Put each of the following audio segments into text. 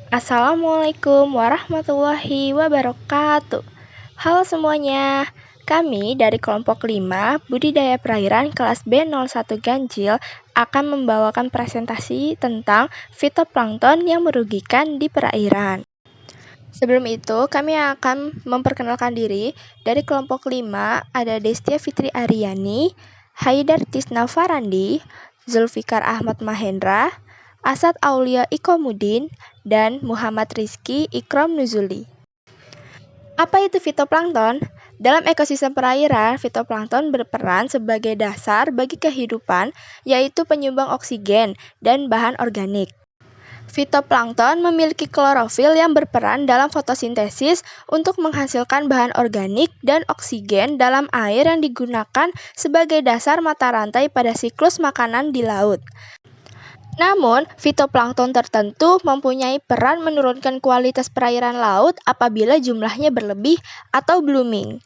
Assalamualaikum warahmatullahi wabarakatuh. Halo semuanya, kami dari kelompok 5 Budidaya Perairan kelas B01 Ganjil akan membawakan presentasi tentang fitoplankton yang merugikan di perairan. Sebelum itu, kami akan memperkenalkan diri. Dari kelompok 5 ada Destia Fitri Aryani, Haidar Tisna Farandi, Zulfikar Ahmad Mahendra, Asad Aulia Ikomudin, dan Muhammad Rizky Ikram Nuzuli. Apa itu fitoplankton? Dalam ekosistem perairan, fitoplankton berperan sebagai dasar bagi kehidupan, yaitu penyumbang oksigen dan bahan organik. Fitoplankton memiliki klorofil yang berperan dalam fotosintesis untuk menghasilkan bahan organik dan oksigen dalam air yang digunakan sebagai dasar mata rantai pada siklus makanan di laut. Namun, fitoplankton tertentu mempunyai peran menurunkan kualitas perairan laut apabila jumlahnya berlebih atau blooming.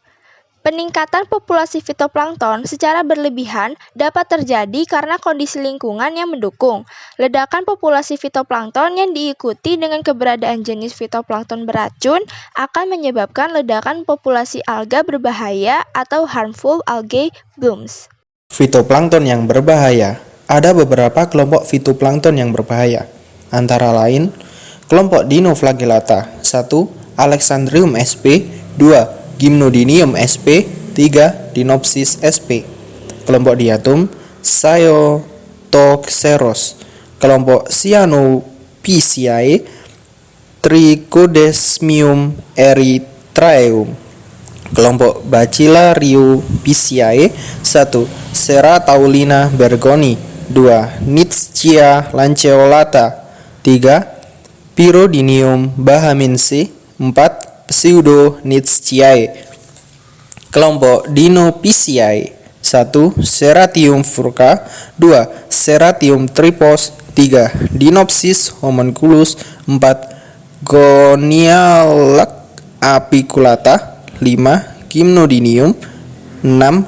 Peningkatan populasi fitoplankton secara berlebihan dapat terjadi karena kondisi lingkungan yang mendukung. Ledakan populasi fitoplankton yang diikuti dengan keberadaan jenis fitoplankton beracun akan menyebabkan ledakan populasi alga berbahaya atau harmful algae blooms. Fitoplankton yang berbahaya. Ada beberapa kelompok fitoplankton yang berbahaya, antara lain kelompok Dinoflagellata 1. Alexandrium sp, 2. Gymnodinium sp, 3. Dinopsis sp. Kelompok Diatom Cyotoxeros. Kelompok Cyanophyceae Trichodesmium erythraeum. Kelompok Bacillariophyceae 1. Serrataulina bergoni, 2. Nitschia lanceolata, 3. Pyrodinium bahaminse, 4. Pseudonitschiae. Kelompok Dinophyceae 1. Serratium furca, 2. Serratium tripos, 3. Dinopsis homunculus, 4. Goniallac apiculata, 5. Gymnodinium, 6.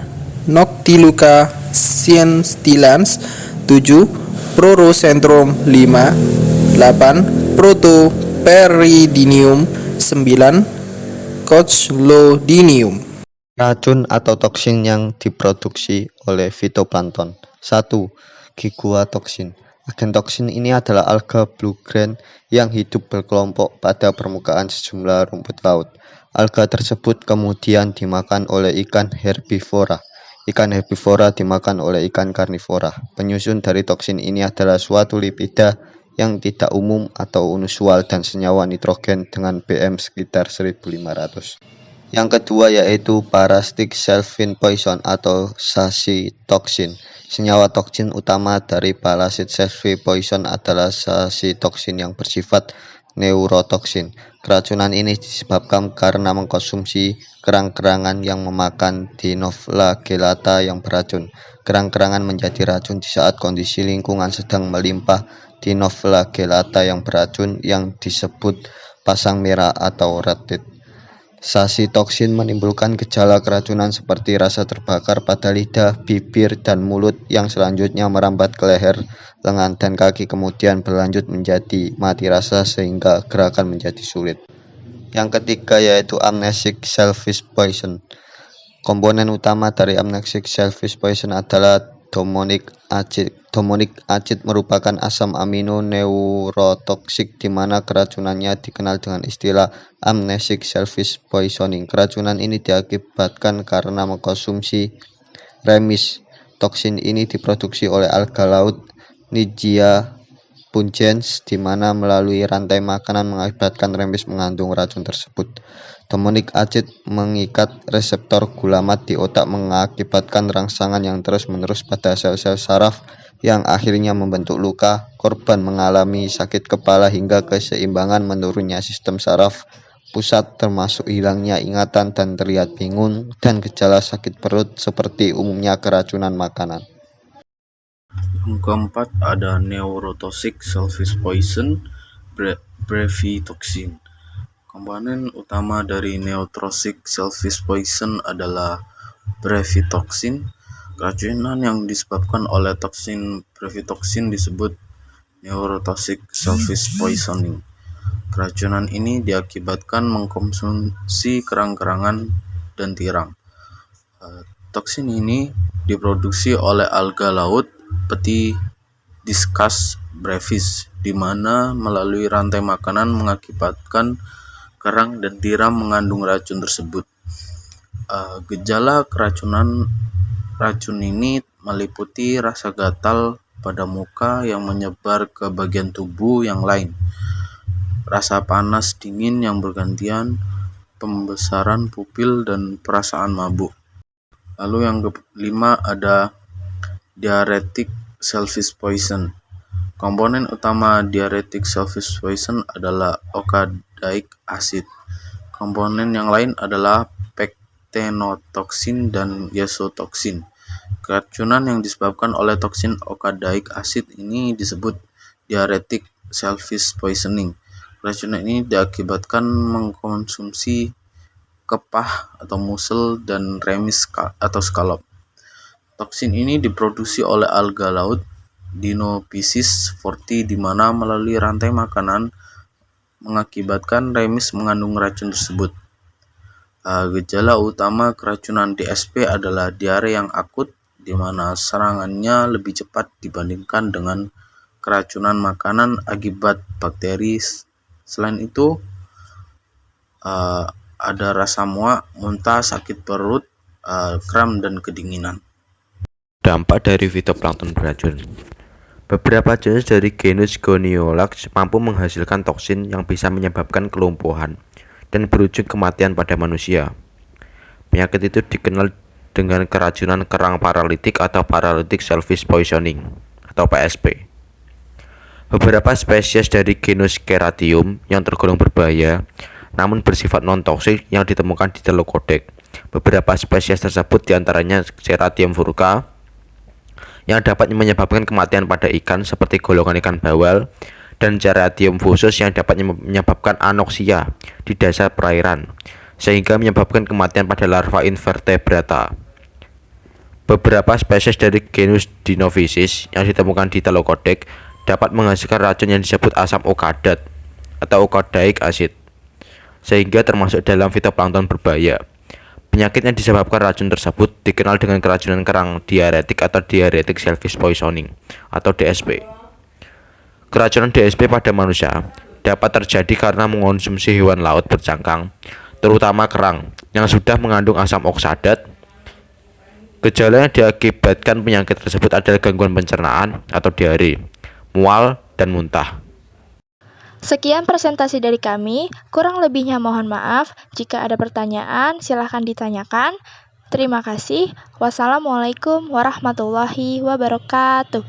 Noctiluca scienstillans, 7. Prorocentrum, 5. 8. Protoperidinium, 9. Cochlodinium. Racun atau toksin yang diproduksi oleh fitoplankton. 1. Giguatoksin. Agen toksin ini adalah alga blue-green yang hidup berkelompok pada permukaan sejumlah rumput laut. Alga tersebut kemudian dimakan oleh ikan herbivora. Ikan herbivora dimakan oleh ikan karnivora. Penyusun dari toksin ini adalah suatu lipida yang tidak umum atau unusual dan senyawa nitrogen dengan BM sekitar 1500. Yang kedua yaitu parasitic self-fin poison atau sasitoksin. Senyawa toksin utama dari parasitic self-fin poison adalah sasitoksin yang bersifat neurotoksin. Keracunan ini disebabkan karena mengkonsumsi kerang-kerangan yang memakan Dinoflagellata yang beracun. Kerang-kerangan menjadi racun di saat kondisi lingkungan sedang melimpah Dinoflagellata yang beracun yang disebut pasang merah atau red tide. Sasitoksin menimbulkan gejala keracunan seperti rasa terbakar pada lidah, bibir, dan mulut yang selanjutnya merambat ke leher, lengan, dan kaki kemudian berlanjut menjadi mati rasa sehingga gerakan menjadi sulit. Yang ketiga yaitu amnesic shellfish poison. Komponen utama dari amnesic shellfish poison adalah domonic acid. Domonic acid merupakan asam amino neurotoksik di mana keracunannya dikenal dengan istilah amnesic shellfish poisoning. Keracunan ini diakibatkan karena mengkonsumsi remis. Toksin ini diproduksi oleh alga laut Nigia pungens di mana melalui rantai makanan mengakibatkan remis mengandung racun tersebut. Domonic acid mengikat reseptor gulamat di otak mengakibatkan rangsangan yang terus-menerus pada sel-sel saraf yang akhirnya membentuk luka. Korban mengalami sakit kepala hingga keseimbangan menurunnya sistem saraf pusat termasuk hilangnya ingatan dan terlihat bingung dan gejala sakit perut seperti umumnya keracunan makanan. Yang keempat ada neurotoxic shellfish poison, brevitoxin. Komponen utama dari neurotoxic shellfish poison adalah brevitoxin. Keracunan yang disebabkan oleh toksin brevitoxin disebut neurotoxic shellfish poisoning. Keracunan ini diakibatkan mengkonsumsi kerang-kerangan dan tiram. Toksin ini diproduksi oleh alga laut peti Discus brevis, di mana melalui rantai makanan mengakibatkan kerang dan tiram mengandung racun tersebut. Gejala racun ini meliputi rasa gatal pada muka yang menyebar ke bagian tubuh yang lain, rasa panas dingin yang bergantian, pembesaran pupil, dan perasaan mabuk. Lalu yang kelima ada diuretic selfish poison. Komponen utama diuretic selfish poison adalah okadaic acid. Komponen yang lain adalah pectenotoxin dan yesotoksin. Keracunan yang disebabkan oleh toksin okadaic acid ini disebut diuretic selfish poisoning. Keracunan ini diakibatkan mengkonsumsi kepah atau musel dan remis atau scallop. Toksin ini diproduksi oleh alga laut Dinophysis forti, di mana melalui rantai makanan mengakibatkan remis mengandung racun tersebut. Gejala utama keracunan DSP adalah diare yang akut, di mana serangannya lebih cepat dibandingkan dengan keracunan makanan akibat bakteri. Selain itu, ada rasa muak, muntah, sakit perut, kram, dan kedinginan. Dampak dari fitoplankton beracun. Beberapa jenis dari genus Goniolax mampu menghasilkan toksin yang bisa menyebabkan kelumpuhan dan berujung kematian pada manusia. Penyakit itu dikenal dengan keracunan kerang paralitik atau paralytic selfish poisoning atau PSP. Beberapa spesies dari genus Ceratium yang tergolong berbahaya namun bersifat non-toksik yang ditemukan di Teluk Kodek. Beberapa spesies tersebut diantaranya Ceratium furca yang dapat menyebabkan kematian pada ikan seperti golongan ikan bawal, dan Ceratium fusus yang dapat menyebabkan anoksia di dasar perairan sehingga menyebabkan kematian pada larva invertebrata. Beberapa spesies dari genus Dinophysis yang ditemukan di Teluk Kodek dapat menghasilkan racun yang disebut asam okadat atau okadaic acid, sehingga termasuk dalam fitoplankton berbahaya. Penyakit yang disebabkan racun tersebut dikenal dengan keracunan kerang diuretik atau diuretic selfish poisoning atau DSP. Keracunan DSP pada manusia dapat terjadi karena mengonsumsi hewan laut bercangkang, terutama kerang yang sudah mengandung asam oksadat. Gejala yang diakibatkan penyakit tersebut adalah gangguan pencernaan atau diare, mual, dan muntah. Sekian presentasi dari kami, kurang lebihnya mohon maaf. Jika ada pertanyaan, silahkan ditanyakan. Terima kasih. Wassalamualaikum warahmatullahi wabarakatuh.